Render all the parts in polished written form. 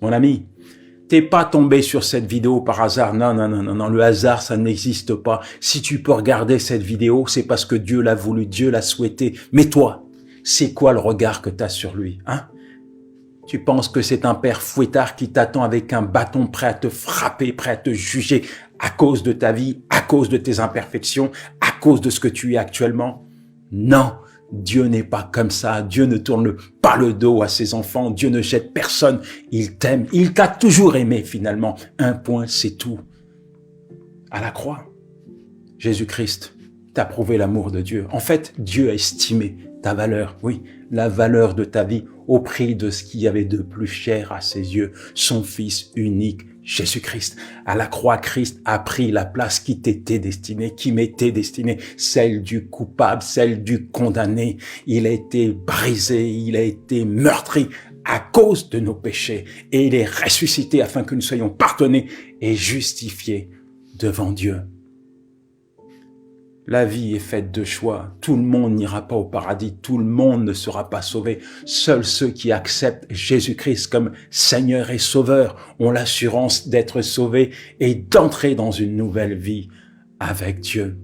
Mon ami, t'es pas tombé sur cette vidéo par hasard. Non, non, non, non, non, le hasard, ça n'existe pas. Si tu peux regarder cette vidéo, c'est parce que Dieu l'a voulu, Dieu l'a souhaité. Mais toi, c'est quoi le regard que tu as sur lui, hein? Tu penses que c'est un père fouettard qui t'attend avec un bâton prêt à te frapper, prêt à te juger à cause de ta vie, à cause de tes imperfections, à cause de ce que tu es actuellement? Non, Dieu n'est pas comme ça. Dieu ne tourne pas le dos à ses enfants. Dieu ne jette personne. Il t'aime. Il t'a toujours aimé finalement. Un point, c'est tout. À la croix, Jésus-Christ t'a prouvé l'amour de Dieu. En fait, Dieu a estimé ta valeur, oui, la valeur de ta vie au prix de ce qu'il y avait de plus cher à ses yeux, son Fils unique, Jésus-Christ. À la croix, Christ a pris la place qui t'était destinée, qui m'était destinée, celle du coupable, celle du condamné. Il a été brisé, il a été meurtri à cause de nos péchés et il est ressuscité afin que nous soyons pardonnés et justifiés devant Dieu. La vie est faite de choix. Tout le monde n'ira pas au paradis. Tout le monde ne sera pas sauvé. Seuls ceux qui acceptent Jésus-Christ comme Seigneur et Sauveur ont l'assurance d'être sauvés et d'entrer dans une nouvelle vie avec Dieu.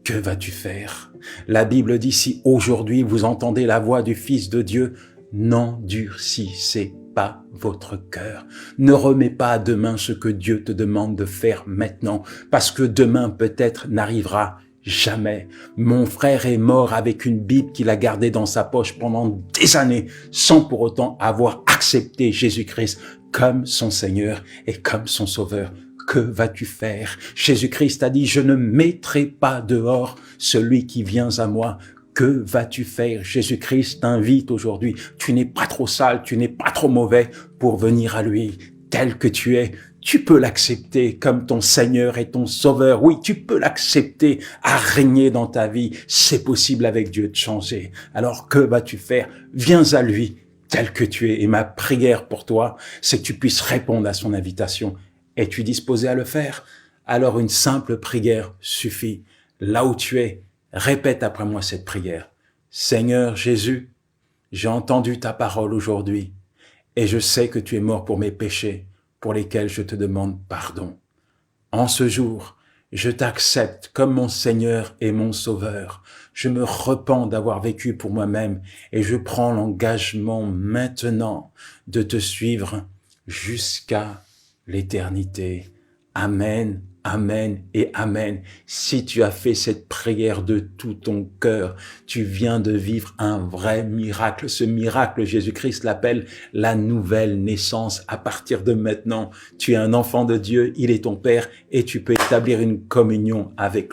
Que vas-tu faire? La Bible dit, si aujourd'hui vous entendez la voix du Fils de Dieu, n'endurcissez pas votre cœur. Ne remets pas à demain ce que Dieu te demande de faire maintenant, parce que demain peut-être n'arrivera jamais. Mon frère est mort avec une Bible qu'il a gardée dans sa poche pendant des années, sans pour autant avoir accepté Jésus-Christ comme son Seigneur et comme son Sauveur. Que vas-tu faire? Jésus-Christ a dit, je ne mettrai pas dehors celui qui vient à moi. Que vas-tu faire? Jésus-Christ t'invite aujourd'hui. Tu n'es pas trop sale, tu n'es pas trop mauvais pour venir à lui tel que tu es. Tu peux l'accepter comme ton Seigneur et ton Sauveur. Oui, tu peux l'accepter à régner dans ta vie. C'est possible avec Dieu de changer. Alors que vas-tu faire? Viens à lui tel que tu es. Et ma prière pour toi, c'est que tu puisses répondre à son invitation. Es-tu disposé à le faire? Alors une simple prière suffit. Là où tu es, répète après moi cette prière. Seigneur Jésus, j'ai entendu ta parole aujourd'hui et je sais que tu es mort pour mes péchés, pour lesquels je te demande pardon. En ce jour, je t'accepte comme mon Seigneur et mon Sauveur. Je me repens d'avoir vécu pour moi-même et je prends l'engagement maintenant de te suivre jusqu'à l'éternité. Amen, amen et amen. Si tu as fait cette prière de tout ton cœur, tu viens de vivre un vrai miracle. Ce miracle, Jésus-Christ l'appelle la nouvelle naissance. À partir de maintenant, tu es un enfant de Dieu, il est ton Père et tu peux établir une communion avec lui.